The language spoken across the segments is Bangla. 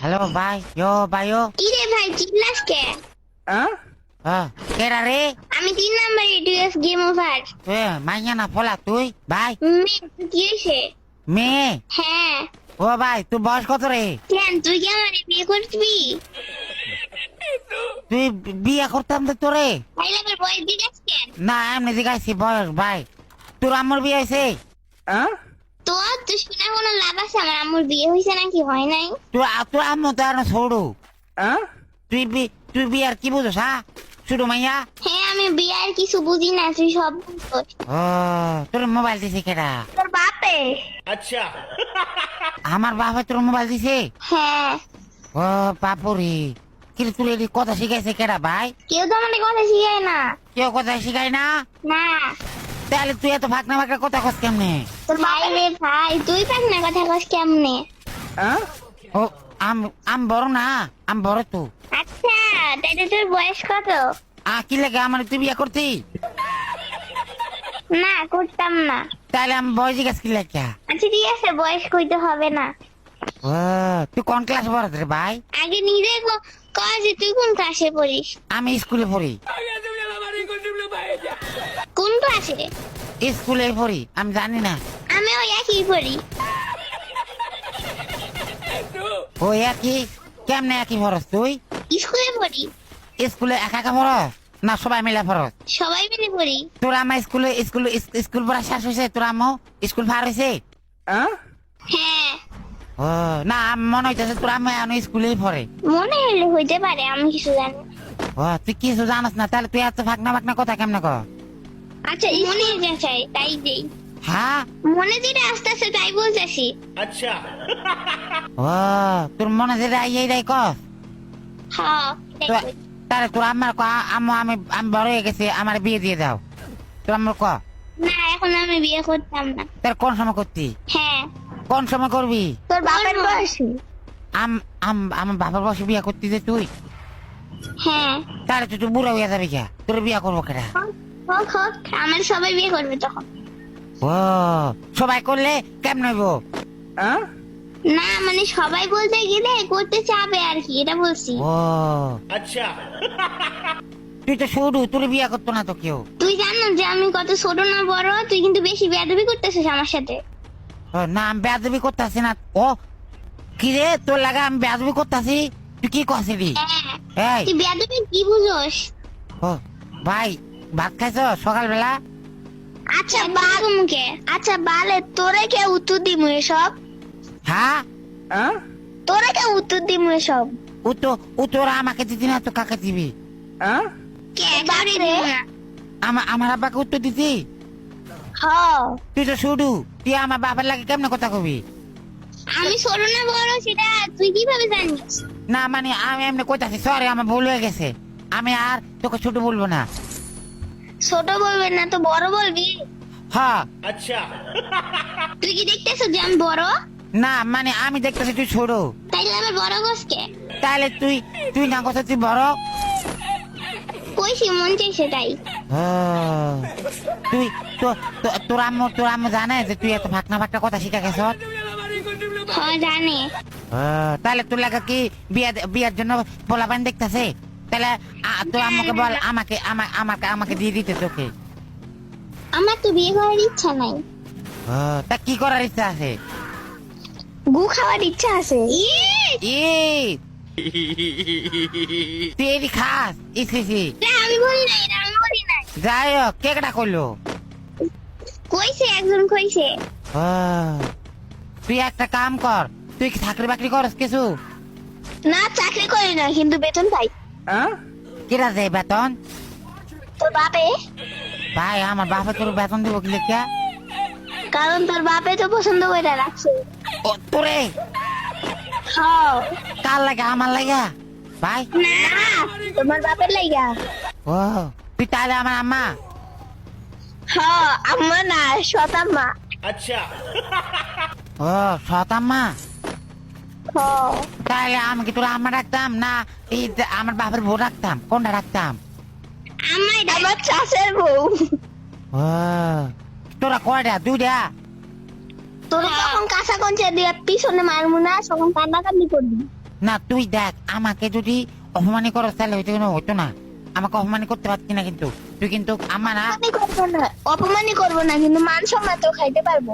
হ্যালো ভাই, ভাইও কি রে ভাই চিল্লাস কে? কেরা রে? আমি 3 নাম্বার এটিএস গেম ওভার। তুই মাইয়া না ফলা তুই ভাই কি হয়েছে? মেয়ে? হ্যাঁ ও ভাই তুই বয়স কত রে? কেন তুই কি আমার বিয়ে করবি? তুই বিয়ে করতাম তো তোরে? তাই লাগে বয়স দিগাস কেন? না এমনি জিগাইছি বয়স ভাই। তোর আম্মুর বিয়ে হয়েছে? তো তুই শুনে কোনো লাভ আছে? আমার আম্মুর বিয়ে হয়েছে নাকি হয় নাই? তোর আম্মু তো আর ছোড়ু। তুই বিয়ার কি বুঝোস হ্যাঁ? ছোট মাইয়া? হ্যাঁ আমি বিয়ার কিছু বুঝি না, তুই সব বুঝছিস। ও তোর মোবাইল দিছে কেডা? তোর বাপে। अच्छा আমার বাবা তোর মোবাইল দিছে? হ্যাঁ ও বাপুরি, কিন্তু তুই এটি কথা শিখাইছে কেডা ভাই? কেউ তো আমাদের কথা শিখায় না। কেউ কথা শিখাই না? না তাহলে তুই এত ফাঁকনা ফাঁকনা কথা কস কেমনে? তোর ভাই রে ভাই, তুই পাস না কথা কস কেমনে? ও আম বড় না, আম বড় তো। আচ্ছা তাইলে তোর বয়স কত? কি লাগে আমার তুই বিয়ে করতি? না করতাম না। তাহলে আমি বয়স জিজ্ঞাসা কি লাগে? আচ্ছা ঠিক আছে, বয়স কইতে হবে না। ও তুই কোন ক্লাস পড়াস রে ভাই? আগে নিজে কয় যে তুই কোন ক্লাসে পড়িস? আমি স্কুলে পড়ি। কোন ক্লাসে? স্কুলে পড়ি, আমি জানি না। আমি ওই একই পড়ি। ও একই? কেমনে একই পড়স তুই? স্কুলে পড়ি। স্কুলে একা একা পড়স না সবাই মিলে পড়স? সবাই মিলে পড়ি। তোর আমার স্কুল পড়া শেষ হয়েছে? তোর আম্মু স্কুল পার হয়েছে? হ্যাঁ ও না, মনে হইতেছে তোর আম্মু এখন স্কুলেই পড়ে। মনে হলে হইতে পারে, আমি কিছু জানি না। ও তুই কিছু জানাস না, তাহলে তুই এত ফাঁকনা ফাঁকনা কথা কেমনে কর? আচ্ছা মনে যা চাই তাই দেই। হ্যাঁ মনে যেটা আস্তে আস্তে তাই বলতেছি। अच्छा ও তোর মনে যেটা এইটাই কর। হ্যাঁ তাহলে তোর আম্মার ক আম্মু আমি বড় হয়ে গেছি, আমার বিয়ে দিয়ে দাও। তোর আম্মুর ক না এখন আমি বিয়ে করতাম না। তোর কোন সময় করতি? হ্যাঁ কোন সময় করবি? তোর বাপের বয়সী। আমার বাবার বসে বিয়ে করতি যে তুই? হ্যাঁ তাহলে তুই বুড়া হইয়া যাবি কে? তোর বিয়ে করবো কেটা? হোক হোক, আমার সবাই বিয়ে করবে তখন। ও সবাই করলে কেমন হইব? না মানে সবাই বলতে গেলে করতে চাবে আর কি, এটা বলছি। ও अच्छा তুই তো শুরু, তোর বিয়ে করতো না তো কেউ। তুই জানো যে আমি কত ছোট না বড়? তুই কিন্তু বেশি বেয়াদবি করতেছিস আমার সাথে। ও, না আমি বেয়াদবি করতেছি না। ও কি রে, তোর লাগা আমি বেয়াদবি করতেছি? তুই কি করছিলি? হ্যাঁ এই তুই বেয়াদবি কি বুঝোস? ও ভাই, ভাত খাইছ সকালবেলা? আচ্ছা বাল মুখে। আচ্ছা বালে তোরে কে উত্তর দিমু এসব? হ্যাঁ তোরে কে উত্তর দিমু এসব? ও তোরা আমাকে দিতি না তো কাকে দিবি? কে কারে রে? আমার আব্বাকে উত্তর দিতি? হ্যাঁ তুই তো শুধু, তুই আমার বাবার লাগে কেমনে কথা কবি? আমি ছোট না বড় সেটা তুই কিভাবে জানিস? না মানে আমি এমনি কইতাছি, সরি আমার ভুল হয়ে গেছে। আমি আর তোকে ছোট বলবো না। ছোট বলবেন না তো বড় বলবি? হ্যাঁ अच्छा তুই কি দেখতেছ যে আমি বড়? না মানে আমি দেখতেছি তুই ছোট। তাইলে আমার বড় গোসকে তাহলে তুই না কথা তুই বড়। কইছি মন চাইছে তাই। ও, তুই তোর আম্মু জানে যে তুই এত ফাঁকনা ফাঁকনা কথা শিখা গেছ? হ্যাঁ জানে। তাহলে তোর লাগা কি বিয়ার জন্য পোলাপান দেখতেছে? তাহলে তোর আম্মুকে বল আমাকে দিয়ে দিতে তোকে। আমার তো বিয়ে করার ইচ্ছা নাই। তা কি করার ইচ্ছা আছে? গু খাওয়ার ইচ্ছা আছে। তুই এটি খাস? ইসি আমি বলি নাই, আমি বলি নাই। যাই হোক, কে কেটা করলো? কইছে একজন কইছে। তুই একটা কাম কর, তুই কি চাকরি বাকরি করস কিছু? না চাকরি করি না কিন্তু বেতন পাই। কিরা দেয় বেতন? তোর বাপে। ভাই আমার বাপে তোর বেতন দিব কি লেখা? কারণ তোর বাপে তো পছন্দ করে রাখছে। ও তোরে হ্যাঁ কার লাগে? আমার লাগা ভাই? না তোমার বাপের লাইগা। ও তুই তাহলে আমার আম্মা? হ্যাঁ আম্মা না শতাম্মা। अच्छा ও সৎ আম্মা? হ্যাঁ তাহলে আমি কি তোর আম্মা রাখতাম না এই আমার বাপের বউ রাখতাম? কোনটা রাখতাম? আমার চাষের বউ। ও তোরা কয়টা? দুইটা? তোর যখন কাঁচা কঞ্চা দিয়ে পিছনে মারমু না তখন কান্নাকান্নি করবি। না তুই দেখ আমাকে যদি অপমানি করো তাহলে হয়তো কোনো হতো না, আমাকে অপমানি করতে পারছি না কিন্তু তুই কিন্তু আম্মা না, অপমানই করবো না কিন্তু মান সম্মান তো খাইতে পারবো।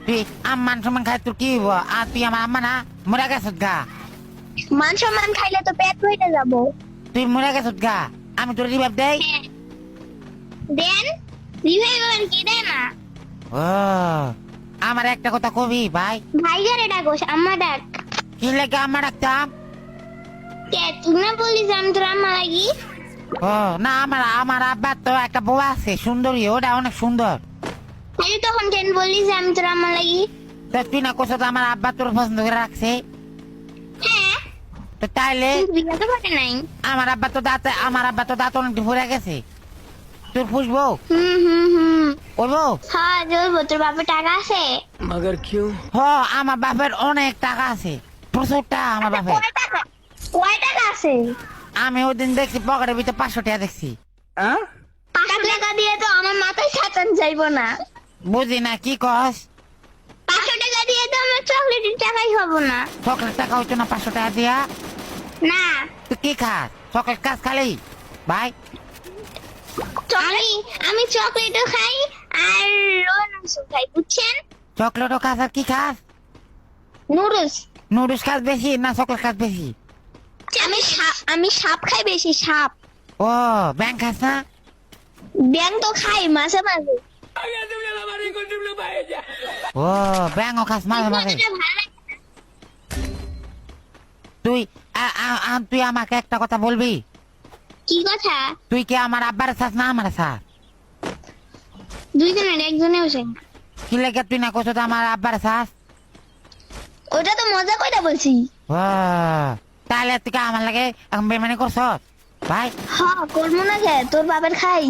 তুই মান সম্মান খাই তোর কি হইব? আর তুই আমার আম্মা না, মরে গেছত গা, মান সম্মান খাইলে তো পেট ভরে যাবো। তুই মরে গেছত গা, আমি তোর রিভাব দেই। হ্যাঁ। দেন রিভাইভ আর কি দেয় না। ও আমার একটা কথা কবি ভাই, ভাইজারে ডাকোস আম্মা ডাক। কি লেগে আম্মা ডাকতাম? কে তুই না বলিস আমি তোর আম্মা লাগি? ও না, আমার আমার আব্বার তো একটা বউ আছে সুন্দরী, ওটা অনেক সুন্দর। তুই তখন কেন বলিস আমি তোর আম্মা লাগি? তো তুই না কোথাও আমার আব্বা তোর পছন্দ করে রাখছে, হ্যাঁ তো তাইলে কিন্তু বিয়ে তো ঘটে নাই। আমার আব্বা তো দাঁত অনেক ভরে গেছে, তোর ফুসবো হুম ওইবো? হ্যাঁ জলবো। তোর বাপের টাকা আছে? হ আমার বাপের অনেক টাকা আছে, প্রচুর টাকা আমার বাপের। কয় টাকা? কয় টাকা আছে? আমি ওই দিন দেখছি পকেটের ভিতরে 500 টাকা দেখছি। 500 টাকা দিয়ে তো আমার মাথায় সাজান যাইবো না। বুঝি না কি কস? 500 টাকা দিয়ে তো আমার চকলেটের টাকাই হবো না। চকলেট টাকা হইতো না 500 টাকা দিয়া? না তুই কি খাস? চকলেট খাস খালি ভাই? আমি চকলেটও খাই আর রোনাসও খাই বুঝছেন? চকলেটও খাস আর কি খাস? নুডলস। নুডলস খাস বেশি না চকলেট খাস বেশি? আমি সাপ খাই বেশি, সাপ। ও ব্যাং খাস না? ব্যাং তো খাই মাঝে মাঝে। ও ব্যাংও খাস মাঝে মাঝে? এটা ভালো লাগে না। তুই তুই আমাকে একটা কথা বলবি? কি কথা? তুই কি আমার আব্বার চাস না আমার চাস? দুইজনের একজনেও চাই না। কি লেগে তুই না কোথাও আমার আব্বার চাস? ওটা তো মজা কইরা বলছি। ও তাহলে তুই কি আমার লাগে এখন বেমানি করছ ভাই? হ্যাঁ করবো না কে? তোর বাপের খাই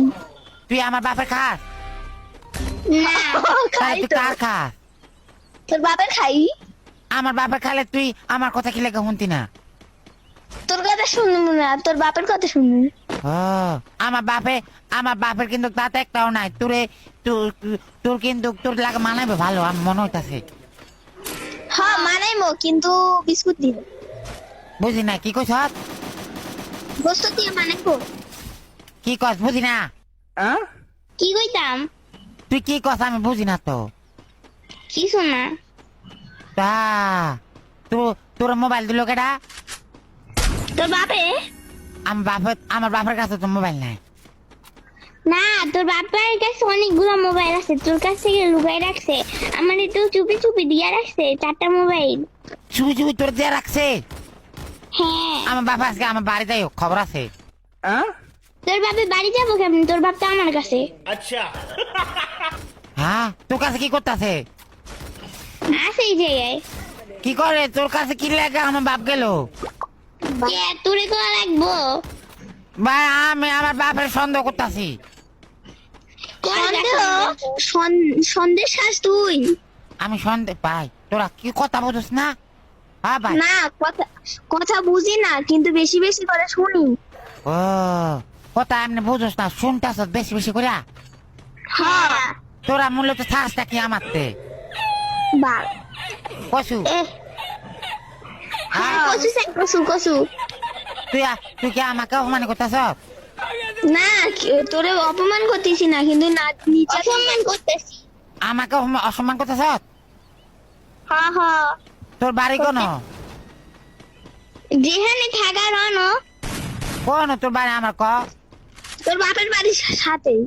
তুই আমার বাপের খাস? না তাহলে খাই তুই তো। কার খাস? তোর বাপের খাই। আমার বাপের খালে তুই আমার কথা কি লেগে শুনতি না? তোর কথা শুনবো না, তোর বাপের কথা শুনবো। ও আমার বাপের কিন্তু তাতে একটাও নাই, তোর কিন্তু তোর লাগে মানাবে ভালো আমার মনে হইতাছে। হ্যাঁ মানাইমো কিন্তু বিস্কুট দিব। বুঝি না কি কইছ? গোস্ত দিয়ে মানাইবো। কি কস বুঝি না? কি কইতাম? তুই কি কস আমি বুঝি না তো। কিছু না। তা তোর মোবাইল দিল কেডা? তোর বাপে? আমার বাপের কাছে তো মোবাইল নাই। না তোর বাপের কাছে অনেকগুলো মোবাইল আছে, তোর কাছ থেকে লুকাই রাখছে। আমার একটু চুপি চুপি দিয়া রাখছে 4টা মোবাইল। চুপি চুপি তোর দিয়ে রাখছে? হ্যাঁ। আমার বাবা আজকে আমার বাড়িতে খবর আছে। তোর বাপে বাড়ি যাবো কেমন? তোর বাপ তো আমার কাছে। अच्छा হ্যাঁ তোর কাছে কি করতেছে? আছে এই জায়গায়। কি করে তোর কাছে কি লাগে আমার বাপ গেল? কে তোরে কোয়া লাগবো? ভাই আমি আমার বাপের সন্দেহ করতেছি। সন্দেশ খাস তুই? আমি সন্দেহ ভাই, তোরা কি কথা বুঝছ না? হ্যাঁ ভাই। না কথা কথা বুঝি না কিন্তু বেশি বেশি করে শুনি। ও কথা এমনি বুঝছ না, শুনতেছ বেশি বেশি করে। হ্যাঁ তোরা মূলত শ্বাসটা কি আমারতে বাল কসু? হ্যাঁ কসু চাই, কসু কসু। তুই কি আমাকে অপমান করতেছ? না তোরে অপমান করতেছি না কিন্তু না নিচে অপমান করতেছি। আমাকে অসম্মান করতেছ? হ্যাঁ হ্যাঁ। তোর বাড়ি কোন? যেখানে থাকা রনো। কোন তোর বাড়ি আমার ক? তোর বাপের বাড়ির সাথেই।